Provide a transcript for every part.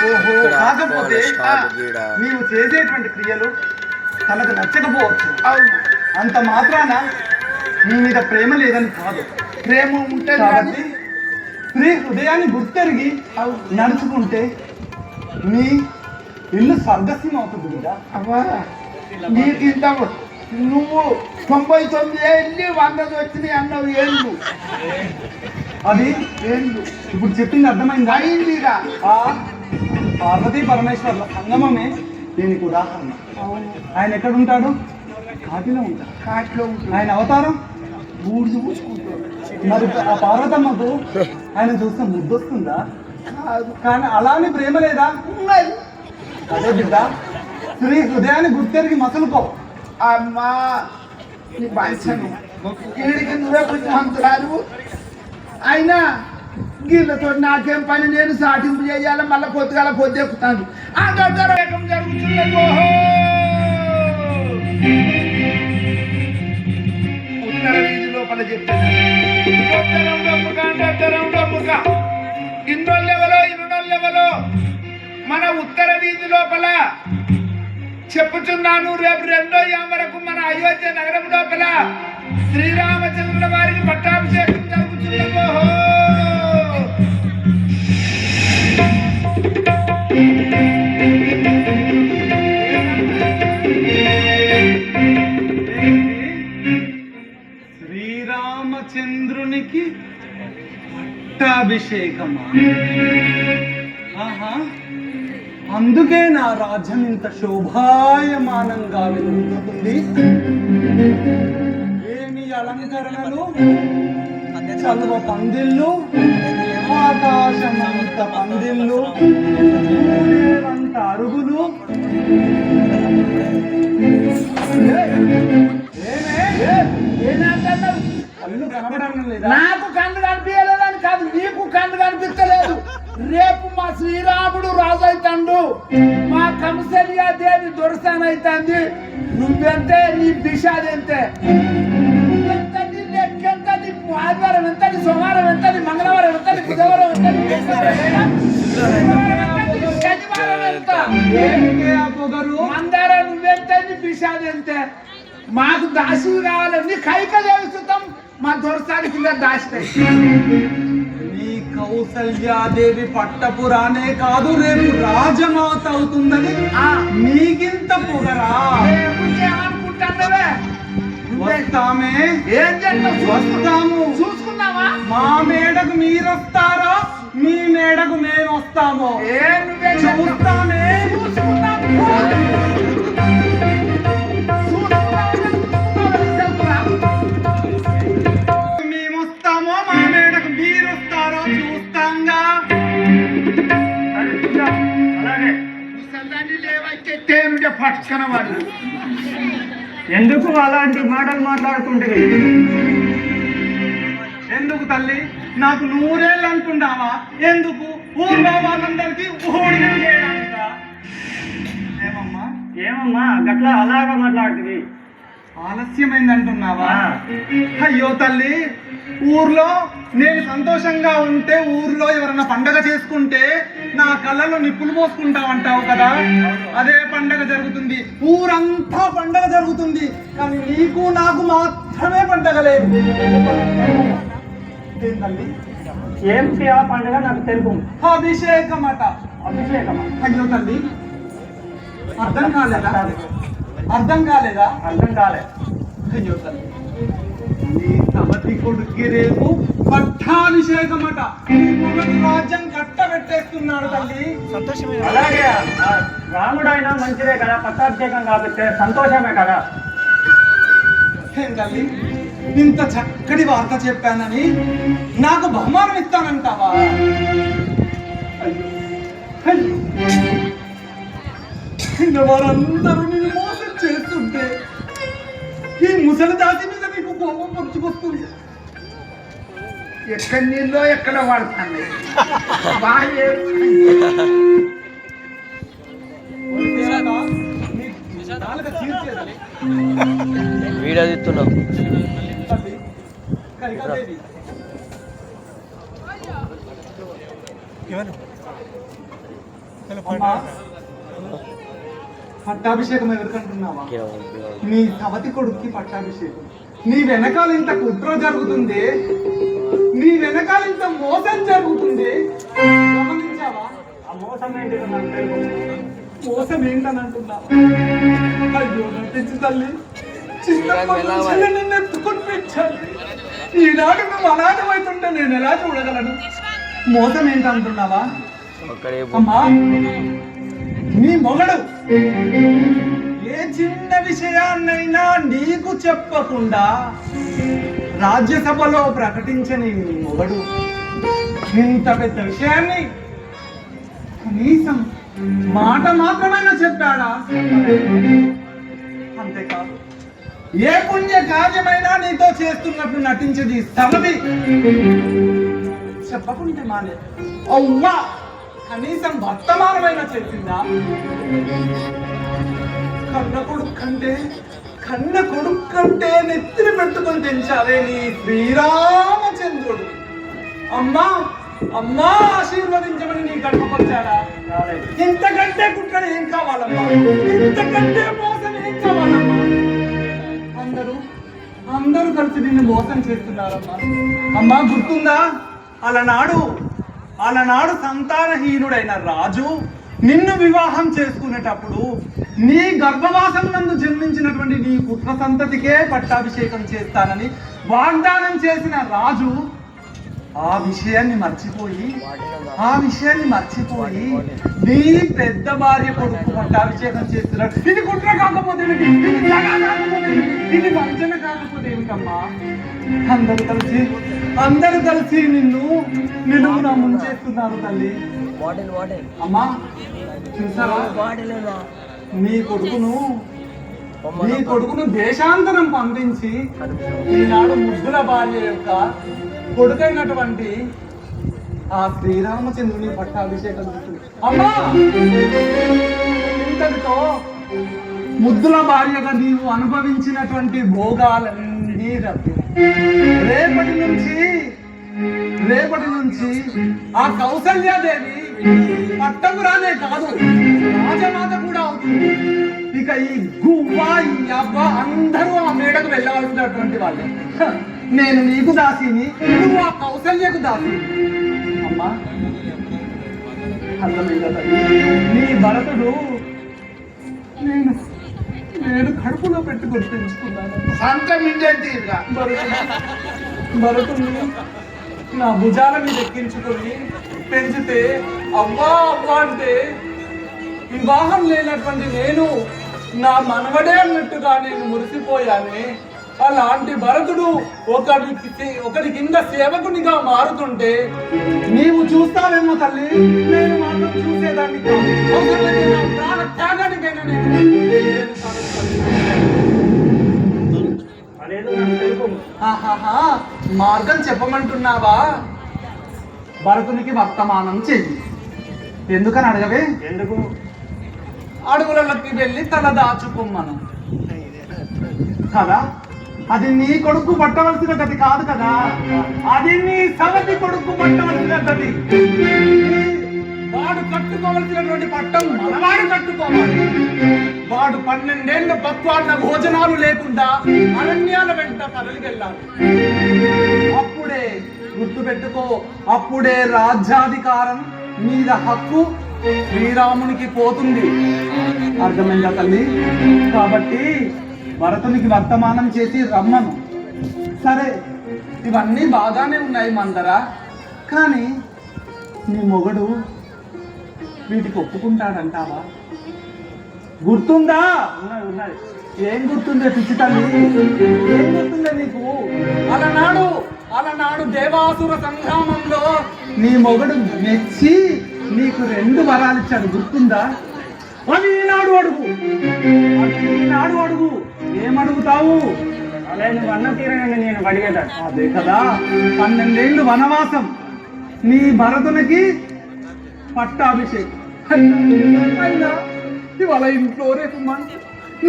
ఓహో, కాకపోతే నీవు చేసేటువంటి క్రియలు తనకు నచ్చకపోవచ్చు. అవును, అంత మాత్రాన నీ మీద ప్రేమ లేదని కాదు. ప్రేమ ఉంటే కాబట్టి స్త్రీ హృదయాన్ని గుర్తెరిగి నడుచుకుంటే నీ ఇల్లు స్వర్గసీమ అవుతుంది కదా. అవ్వా, నీకు ఇంత నువ్వు 99 ఏళ్ళు 100 వచ్చినాయి అన్నావు. ఏళ్ళు అది ఏళ్ళు ఇప్పుడు చెప్పింది అర్థమైంది. అయిందిగా. పార్వతీ పరమేశ్వర్ల సంగమమే దీనికి ఉదాహరణ. ఆయన ఎక్కడ ఉంటాడు? కాటిలో ఉంటాడు. కాటిలో ఉంటాడు. ఆయన అవతారం బూడిద పూసుకుంటాడు. మరి ఆ పార్వతమ్మకు ఆయన చూస్తే ముద్దొస్తుందా? కాదు. కానీ అలానే ప్రేమ లేదా? ఉన్నది. అదే బిడ్డ, స్త్రీ హృదయాన్ని గుర్తెరిగి మసలుకో. అమ్మా, నీ బాధ్యను వీడికి నువ్వే బుద్ధిమంతురాలు. అయినా వీళ్ళతో నాకేం పని, నేను సాటింపు చేయాలి. మళ్ళీ పొద్దుగాల పొద్దెక్కుతాను. ఏకం జరుగుతున్నది. ఓహో, ఉత్తర వీధి లోపల చెప్తాను. ఇన్నోళ్ళెవలో మన ఉత్తర వీధి లోపల చెప్పుచున్నాను. రేపు 2వ వరకు మన అయోధ్య నగరం లోపల శ్రీరామచంద్రుల వారికి పట్టాభిషేకం జరుగుతున్నది. శ్రీరామచంద్రునికి పట్టాభిషేకమా? ఆహా, అందుకే నా రాజ్యం ఇంత శోభాయమానంగా వెలుగుతుంది. ఏమి అలంకరణలు, చలువ పందిళ్ళు, ఆకాశమంత పందిళ్ళు, అంత అరుగులు. కళ్ళు కనబడడం లేదా? నాకు కన్ను కనిపించలేదని కాదు, నీకు కన్ను కనిపించలేదు. రేపు మా శ్రీరాముడు రాజు అవుతాడు, మా కంసల్యా దేవి దొరసాన్ అవుతుంది. నువ్వెంతే, నీ దిశాదెంతే, నువ్వెంత, నీ లెక్కెంత, నీ ఆదివారం ఎంత, నీ సోమవారం ఎంత, నీ మంగళవారం ఎంత, నీ బుధవారం ఎంత, నీ శనివారం ఎంత, మందార నువ్వెంత, నీ దిశాదెంతే. మాకు దాసి కావాలి. నీ కైక దేవిస్తాం, మా దొరసాని కింద దాసి. నీ కౌసల్యాదేవి పట్టపురానే కాదు, రేపు రాజమాత అవుతుందని నీకింత పొగరా? ఏమనుకుంటావే? వస్తామే. ఏం చేస్తావు? వస్తాము. చూసుకున్నావా? మా మేడకు మీరొస్తారో మీ మేడకు మేము వస్తామో చూస్తామే. మేమొస్తామో మా మేడకు మీరొస్తారో చూస్తాంగా. అలాగే పట్టుకున్న వాళ్ళు ఎందుకు అలాంటి మాటలు మాట్లాడుతుంటే? ఎందుకు తల్లి, నాకు 100 ఏళ్ళు అనుకుంటావా? ఎందుకు ఊళ్ళో వాళ్ళందరికీ ఊడిగం చేయడానిక? ఏమమ్మా గట్లా అలాగా మాట్లాడుతుంది? ఆలస్యమైంది అంటున్నావా? అయ్యో తల్లి, ఊర్లో నేను సంతోషంగా ఉంటే, ఊర్లో ఎవరన్నా పండగ చేసుకుంటే నా కళ్ళలో నిప్పులు పోసుకుంటావంటావు కదా, అదే పండగ జరుగుతుంది. ఊరంతా పండగ జరుగుతుంది, కానీ నీకు నాకు మాత్రమే పండగ లేదు. తల్లి, ఏమిటి ఆ పండుగ నాకు తెలుపు? అభిషేకం అట. అభిషేకమా? అయ్యో తల్లి, అర్థం కాలేదా? అర్థం కాలేదా? అర్థం కాలే. అయ్యో తల్లి, నీ సవతి కొడుక్కి రేపు పట్టాభిషేకం అట. రాజ్యం కట్టబెట్టేస్తున్నాడు తల్లి. సంతోషమే. అలాగే రాముడు అయినా మంచిదే కదా, పట్టాభిషేకం కాబట్టి సంతోషమే కదా. ఏం తల్లి, ఇంత చక్కటి వార్త చెప్పానని నాకు బహుమానం ఇస్తానంటావా? వారందరూ నేను మోసం చేస్తుంటే ఈ ముసలి దాసి మీద నీకు కోపం పొడుచుకొస్తుంది. ఎక్కడ నీళ్ళో ఎక్కడ వాడుతుంది. బాగా వీడియో తీస్తున్నావు. ఎవరు అమ్మా, పట్టాభిషేకం ఎవరికంటున్నావా? నీ సవతి కొడుక్కి పట్టాభిషేకం. నీ వెనకాల ఇంత కుట్ర జరుగుతుంది, నీ వెనకాల ఇంత మోసం జరుగుతుంది. గమనించావా? ఆ మోసం ఏంటి? మోసం ఏంటని అంటున్నావా? అయ్యో నా పిచ్చి తల్లి, చిన్నప్పటి నుంచి నిన్ను ఎత్తుకొని పెంచాలి. ఈనాడు నువ్వు అనాథమైతుంటే నేను ఎలా చూడగలను? మోసం ఏంటంటున్నావా? అమ్మా, నీ మొగడు ఏ చిన్న విషయాన్నైనా నీకు చెప్పకుండా రాజ్యసభలో ప్రకటించని నీ మొగడు ఇంత పెద్ద విషయాన్ని కనీసం మాట మాత్రమైనా చెప్పాడా? అంతేకాదు, ఏ పుణ్య కార్యమైనా నీతో చేస్తున్నట్టు నటించేది సవతి చెప్పకుంటే మానే అవ్వా కనీసం వర్తమానమైనా చెప్పిందా? కన్న కొడుకు కంటే నెత్తిని పెట్టుకొని పెంచాలే నీ శ్రీరామచంద్రుడు. అమ్మా అమ్మా ఆశీర్వదించమని నీ గడపకొచ్చాడా? ఇంతకంటే కుట్ర ఏం కావాలమ్మా? ఇంతకంటే మోసం ఏం కావాలమ్మా? అందరూ కలిసి నిన్ను మోసం చేస్తున్నారమ్మా. అమ్మా, గుర్తుందా? అలనాడు సంతానహీనుడైన రాజు నిన్ను వివాహం చేసుకునేటప్పుడు నీ గర్భవాసం నందు జన్మించినటువంటి నీ పుత్ర సంతతికే పట్టాభిషేకం చేస్తానని వాగ్దానం చేసిన రాజు ఆ విషయాన్ని మర్చిపోయి నీ పెద్ద భార్య కొడుకు పట్టాభిషేకం చేస్తున్నాడు. ఇది కుట్ర కాకపోతే ఏమిటి? ఇది దగా కాకపోతే ఏమిటి? ఇది వంచన కాకపోతే ఏమిటమ్మా? అందరూ కలిసి నిన్ను నిలువునా ముంచేస్తున్నారు తల్లి. అమ్మా, చూసావా? నీ కొడుకును దేశాంతరం పంపించి ఈనాడు ముద్దుల భార్య యొక్క కొడుకైనటువంటి ఆ శ్రీరామచంద్రుని పట్టాభిషేకం చేస్తుంది. అమ్మా, ఇంతటితో ముద్దుల భార్యగా నీవు అనుభవించినటువంటి భోగాలన్నీ రద్దు. రేపటి నుంచి ఆ కౌసల్యాదేవి పట్టపురానే కాదు, రాజమాత కూడా అవుతుంది. ఇక ఈ గువ్వ ఈ అవ్వ అందరూ ఆ మేడకు వెళ్ళవలసినటువంటి వాళ్ళే. నేను నీకు దాసిని, నువ్వు ఆ కౌసల్యకు దాసి. అమ్మా, అర్థమైందా? నీ భరతుడు నేను కడుపులో పెట్టుకొని పెంచుకున్నాను. భరతుడిని నా భుజాల మీద ఎక్కించుకొని పెంచితే అవ్వా అంటే వివాహం లేనటువంటి నేను నా మనవడే అన్నట్టుగా నేను మురిసిపోయానే. అలాంటి భరతుడు ఒకరి కింద సేవకునిగా మారుతుంటే నీవు చూస్తావేమో తల్లి, నేను మాత్రం చూసేదాన్ని త్యాగానికైనా మార్గం చెప్పమంటున్నావా? భరతునికి వర్తమానం చెయ్యి. ఎందుకని అడగవే? ఎందుకు? అడుగులకి వెళ్ళి తల దాచుకోమను కదా. అది నీ కొడుకు పట్టవలసిన గతి కాదు కదా, అది నీ సవతి కొడుకు పట్టవలసిన గతి. వాడు కట్టుకోవలసినటువంటి పట్టం మనవాడు కట్టుకోవాలి. వాడు 12 ఏళ్ళు పక్వాన్న భోజనాలు లేకుండా అరణ్యాల వెంట తరలికెళ్ళాలి. అప్పుడే గుర్తుపెట్టుకో, అప్పుడే రాజ్యాధికారం మీద హక్కు శ్రీరామునికి పోతుంది. అర్థమైందా తల్లి? కాబట్టి భరతునికి వర్తమానం చేసి రమ్మను. సరే, ఇవన్నీ బాగానే ఉన్నాయి మందరా, కానీ నీ మొగడు వీటికి ఒప్పుకుంటాడంటావా? గుర్తుందా? ఉన్నది. ఏం గుర్తుందే పిచ్చి తల్లి? ఏం గుర్తుందే నీకు? అలనాడు దేవాసుర సంగ్రామంలో నీ మొగడు మెచ్చి నీకు 2 వరాలు ఇచ్చాడు. గుర్తుందా? అవి ఈనాడు అడుగు. ఏమడుగుతావు? అలా నువ్వు అన్న తీరగానే నేను అడిగేదాన్ని. అదే కదా, 12 ఏళ్ళు వనవాసం, నీ భరతునికి పట్టాభిషేకం. ఇవాళ ఇంట్లో రేపు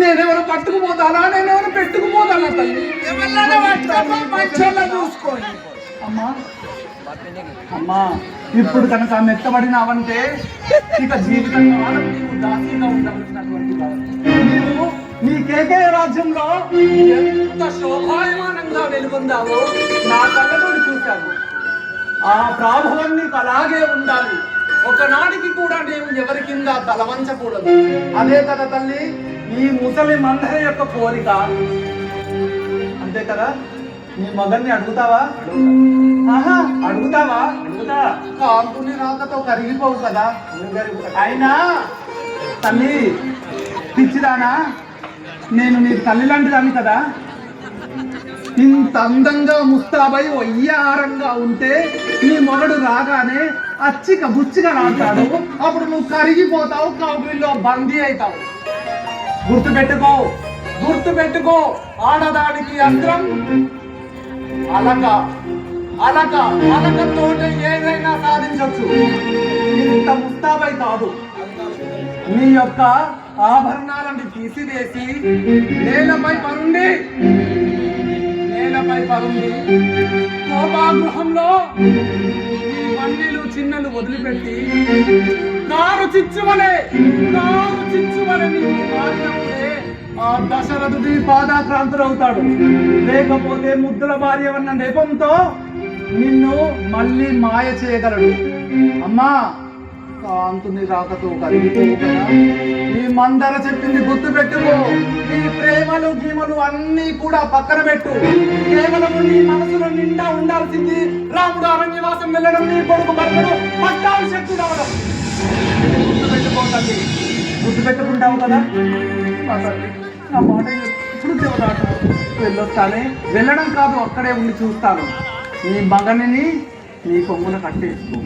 నేనెవరు పట్టుకుపోతానా, నేనెవరు పెట్టుకుపోతానా తల్లి? చూసుకోండి అమ్మా, అమ్మా ఇప్పుడు కనుక మెత్తబడినావంటే ఇక జీవితకాలం నీవు దాసీగా ఉండవలసినటువంటి కాదు. నీవు నీ కేకేయ రాజ్యంలో ఎంత శోభాయమానంగా వెలుగొందావో నా కళ్ళతో చూశాను. ఆ ప్రాభవం నీకు అలాగే ఉండాలి. ఒకనాటికి కూడా నీవు ఎవరి కింద తలవంచకూడదు. అదే కదా తల్లి ఈ ముసలి మందర యొక్క కోరిక. అంతే కదా. నీ మగన్ని అడుగుతావా? ఆహా, అడుగుతావా? అడుగుతా. కాంతుని రాకతో కరిగిపోవు కదా. అయినా తల్లి పిచ్చిదానా, నేను నీకు తల్లి లాంటిదాన్ని కదా. ఇంత అందంగా ముస్తాబై వయ్యారంగా ఉంటే నీ మొగడు రాగానే అచ్చిక బుచ్చిగా రాస్తాడు. అప్పుడు నువ్వు కరిగిపోతావు, కౌగిల్లో బందీ అవుతావు. గుర్తుపెట్టుకో, గుర్తుపెట్టుకో. ఆడదానికి అస్త్రం అలక, అలక, అలకతోనే ఏదైనా సాధించవచ్చు. ఇంత ముస్తాబై కాదు. నీ యొక్క ఆభరణాలను తీసివేసి నేలపై పరుండి కోపాగృహంలో ఈ వన్నెలు చిన్నలు వదిలిపెట్టి కారు చిచ్చుమలే నీవు మారినప్పుడే ఆ దశరథుడి పాదాక్రాంతులవుతాడు. లేకపోతే ముద్దుల భార్య అన్న నెపంతో నిన్ను మళ్ళీ మాయ చేయగలడు. అమ్మా కాంతుని రాకతో కరిగిపోవు కదా. ఈ మందర చెప్పింది గుర్తు పెట్టుకో. నీ ప్రేమలు గీమలు అన్నీ కూడా పక్కన పెట్టు. కేవలం నీ మనసులో నిండా ఉండాల్సింది రాముడు అరణ్యవాసం వెళ్ళడం, నీ కొడుకు భర్తను పట్టాభిషేక్తుడు అవడం. గుర్తు పెట్టుకోండి. గుర్తు పెట్టుకుంటావు కదా. నా మాట ఇప్పుడు దేవదాట వెళ్ళొస్తానే. వెళ్ళడం కాదు, అక్కడే ఉండి చూస్తాను. నీ మగనిని నీ కొమ్మున కట్టేసుకో.